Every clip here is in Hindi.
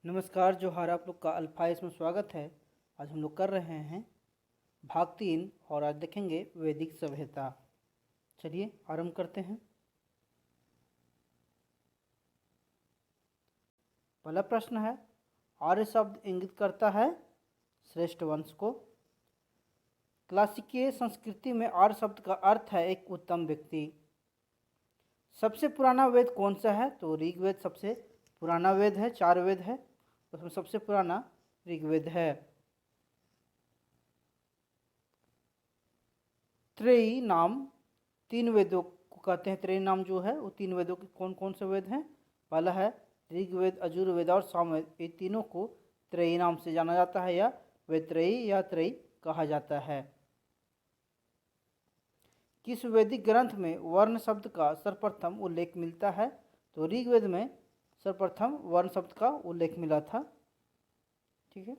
नमस्कार जोहार, आप लोग का अल्फा इसमें स्वागत है। आज हम लोग कर रहे हैं भाग 3 और आज देखेंगे वैदिक सभ्यता। चलिए आरंभ करते हैं। पहला प्रश्न है, आर्य शब्द इंगित करता है श्रेष्ठ वंश को। क्लासिकीय संस्कृति में आर्य शब्द का अर्थ है एक उत्तम व्यक्ति। सबसे पुराना वेद कौन सा है? तो ऋग्वेद सबसे पुराना वेद है। 4 वेद है, उसमें सबसे पुराना ऋग्वेद है। त्रयी नाम 3 वेदों को कहते हैं। त्रयी नाम जो है वो 3 वेदों के कौन कौन से वेद हैं? पहला है ऋग्वेद, यजुर्वेद और सामवेद। ये तीनों को त्रयी नाम से जाना जाता है या वेत्रयी या त्रयी कहा जाता है। किस वैदिक ग्रंथ में वर्ण शब्द का सर्वप्रथम उल्लेख मिलता है? तो ऋग्वेद में सर्वप्रथम वर्ण शब्द का उल्लेख मिला था। ठीक है।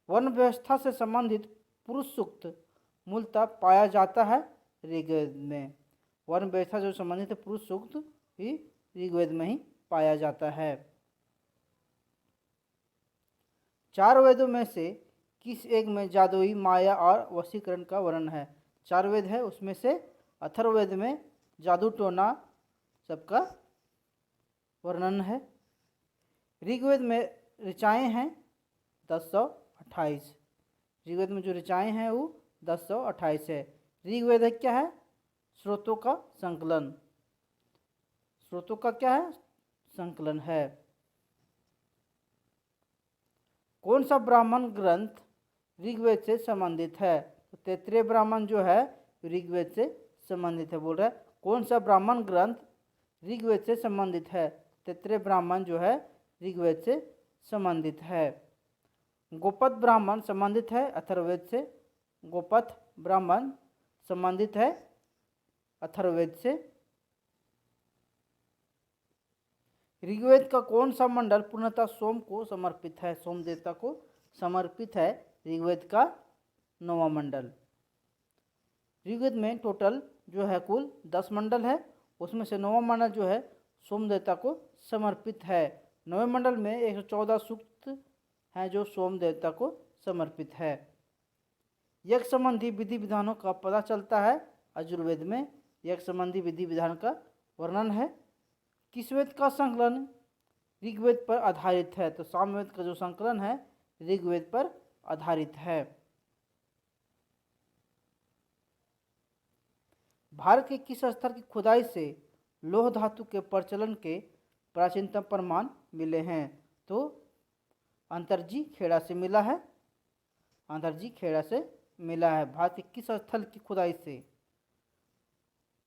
वर्ण व्यवस्था से संबंधित पुरुष सूक्त मूलतः पाया जाता है ऋग्वेद में। वर्ण व्यवस्था जो संबंधित है पुरुष सूक्त ही ऋग्वेद में ही पाया जाता है। 4 वेदों में से किस एक में जादुई, माया और वशीकरण का वर्णन है? 4 वेद है, उसमें से अथर्ववेद में जादू टोना सबका वर्णन है। ऋग्वेद में ऋचाएँ हैं 1028। ऋग्वेद में जो ऋचाएँ हैं वो 1028 है। ऋग्वेद है क्या है? स्रोतों का संकलन। स्रोतों का क्या है? संकलन है। कौन सा ब्राह्मण ग्रंथ ऋग्वेद से संबंधित है? तो तैत्तिरीय ब्राह्मण जो है ऋग्वेद से संबंधित है। बोल रहा है कौन सा ब्राह्मण ग्रंथ ऋग्वेद से संबंधित है? तैत्तिरीय ब्राह्मण जो है ऋग्वेद से संबंधित है। गोपथ ब्राह्मण संबंधित है अथर्ववेद से। गोपथ ब्राह्मण संबंधित है अथर्ववेद से। ऋग्वेद का कौन सा मंडल पूर्णतः सोम को समर्पित है? सोम देवता को समर्पित है ऋग्वेद का 9वां मंडल। ऋग्वेद में टोटल जो है कुल 10 मंडल है, उसमें से 9वां मंडल जो है सोम देवता को समर्पित है। 9वें मंडल में 114 सूक्त हैं जो सोम देवता को समर्पित है। यज्ञ संबंधी विधि विधानों का पता चलता है यजुर्वेद में। यज्ञ संबंधी विधि विधान का वर्णन है। किस वेद का संकलन ऋग्वेद पर आधारित है? तो सामवेद का जो संकलन है ऋग्वेद पर आधारित है। भारत के किस स्थल की खुदाई से लौह धातु के प्रचलन के प्राचीनतम प्रमाण मिले हैं? तो अंतरजी खेड़ा से मिला है। अंतरजी खेड़ा से मिला है। भारत के किस स्थल की खुदाई से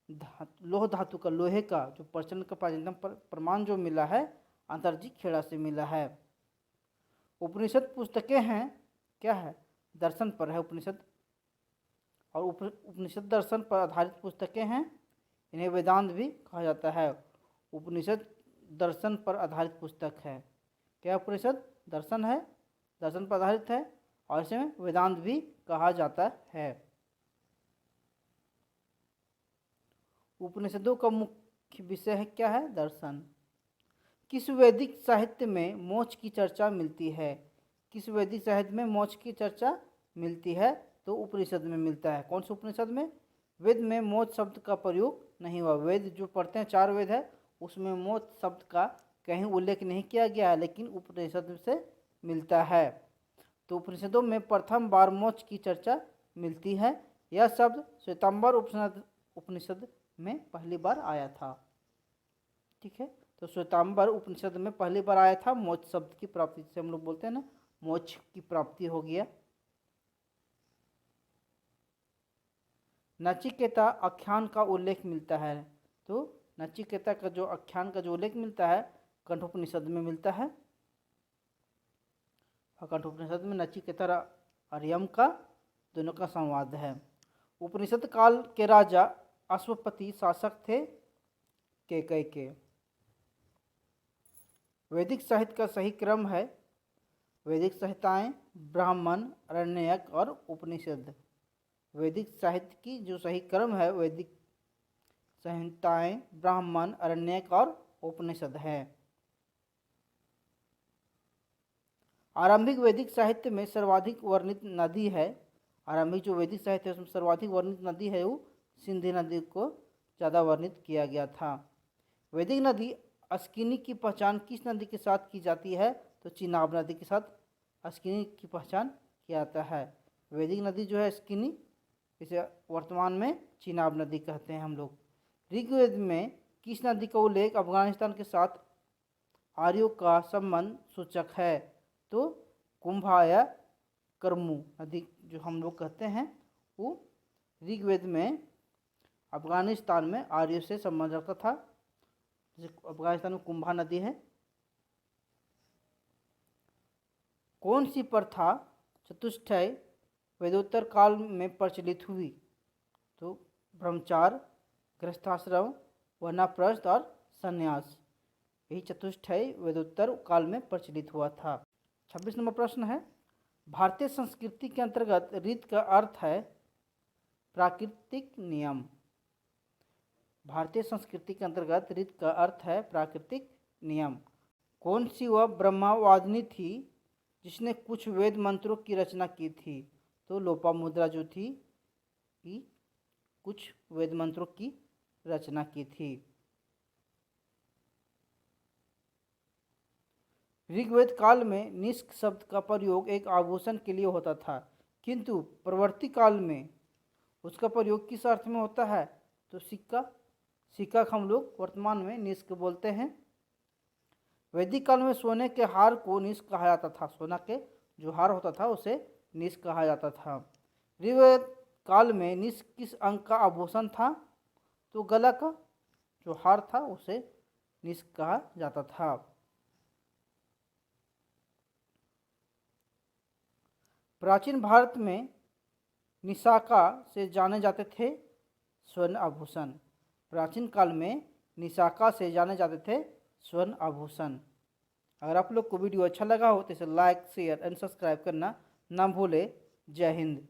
लौह धातु का, लोहे का जो प्रचलन का प्राचीनतम प्रमाण जो मिला है अंतरजी खेड़ा से मिला है। उपनिषद पुस्तकें हैं क्या है? दर्शन पर है उपनिषद, और उपनिषद दर्शन पर आधारित पुस्तकें हैं। इन्हें वेदांत भी कहा जाता है। उपनिषद दर्शन पर आधारित पुस्तक है। क्या उपनिषद दर्शन है, दर्शन पर आधारित है, और इसे वेदांत भी कहा जाता है। उपनिषदों का मुख्य विषय है क्या है? दर्शन। किस वैदिक साहित्य में मोक्ष की चर्चा मिलती है? किस वैदिक साहित्य में मोक्ष की चर्चा मिलती है? तो उपनिषद में मिलता है। कौन से उपनिषद में? वेद में मोक्ष शब्द का प्रयोग नहीं हुआ। वेद जो पढ़ते हैं 4 वेद है, उसमें मोक्ष शब्द का कहीं उल्लेख नहीं किया गया है, लेकिन उपनिषद से मिलता है। तो उपनिषदों में प्रथम बार मोक्ष की चर्चा मिलती है। यह शब्द श्वेतांबर उपनिषद में पहली बार आया था। ठीक है, तो श्वेतांबर उपनिषद में पहली बार आया था। मोक्ष शब्द की प्राप्ति से हम लोग बोलते हैं ना, मोक्ष की प्राप्ति हो गया। नचिकेता आख्यान का उल्लेख मिलता है। तो नचिकेता का जो आख्यान का जो उल्लेख मिलता है कंठोपनिषद में मिलता है। और कंठोपनिषद में नचिकेता और अर्यम का दोनों का संवाद है। उपनिषद काल के राजा अश्वपति शासक थे कैकेयी के। वैदिक साहित्य का सही क्रम है वैदिक संहिताएं, ब्राह्मण, आरण्यक और उपनिषद। वैदिक साहित्य की जो सही क्रम है वैदिक संहिताएं, ब्राह्मण, आरण्यक और उपनिषद है। आरंभिक वैदिक साहित्य में सर्वाधिक वर्णित नदी है, आरंभिक जो वैदिक साहित्य है उसमें सर्वाधिक वर्णित नदी है वो सिंधु नदी को ज़्यादा वर्णित किया गया था। वैदिक नदी अस्किनी की पहचान किस नदी के साथ की जाती है? तो चिनाब नदी के साथ अस्किनी की पहचान किया जाता है। वैदिक नदी जो है अस्किनी, इसे वर्तमान में चिनाब नदी कहते हैं हम लोग। ऋग्वेद में किस नदी का उल्लेख अफगानिस्तान के साथ आर्यों का संबंध सूचक है? तो कुंभा या करमू नदी जो हम लोग कहते हैं वो ऋग्वेद में अफगानिस्तान में आर्यों से संबंध रखता था। अफगानिस्तान में कुंभा नदी है। कौन सी प्रथा चतुष्टय वेदोत्तर काल में प्रचलित हुई? तो ब्रह्मचार, गृहस्थाश्रम, वानप्रस्थ और संन्यास, यही चतुष्टय वेदोत्तर काल में प्रचलित हुआ था। 26 नंबर प्रश्न है, भारतीय संस्कृति के अंतर्गत रीत का अर्थ है प्राकृतिक नियम। भारतीय संस्कृति के अंतर्गत रीत का अर्थ है प्राकृतिक नियम। कौन सी वह ब्रह्मवादिनी थी जिसने कुछ वेद मंत्रों की रचना की थी? तो लोपामुद्रा जो थी कुछ वेद मंत्रों की रचना की थी। ऋग्वेद काल में निष्क शब्द का प्रयोग एक आभूषण के लिए होता था, किंतु परवर्ती काल में उसका प्रयोग किस अर्थ में होता है? तो सिक्का, सिक्का हम लोग वर्तमान में निष्क बोलते हैं। वैदिक काल में सोने के हार को निष्क कहा जाता था, सोना के जो हार होता था उसे निष्क कहा जाता था। ऋग्वेद काल में निष्क किस अंग का आभूषण था? तो गला का जो हार था उसे निष्क कहा जाता था। प्राचीन भारत में निशाका से जाने जाते थे स्वर्ण आभूषण। प्राचीन काल में निशाका से जाने जाते थे स्वर्ण आभूषण। अगर आप लोग को वीडियो अच्छा लगा हो तो इसे लाइक, शेयर एंड सब्सक्राइब करना ना भूले। जय हिंद।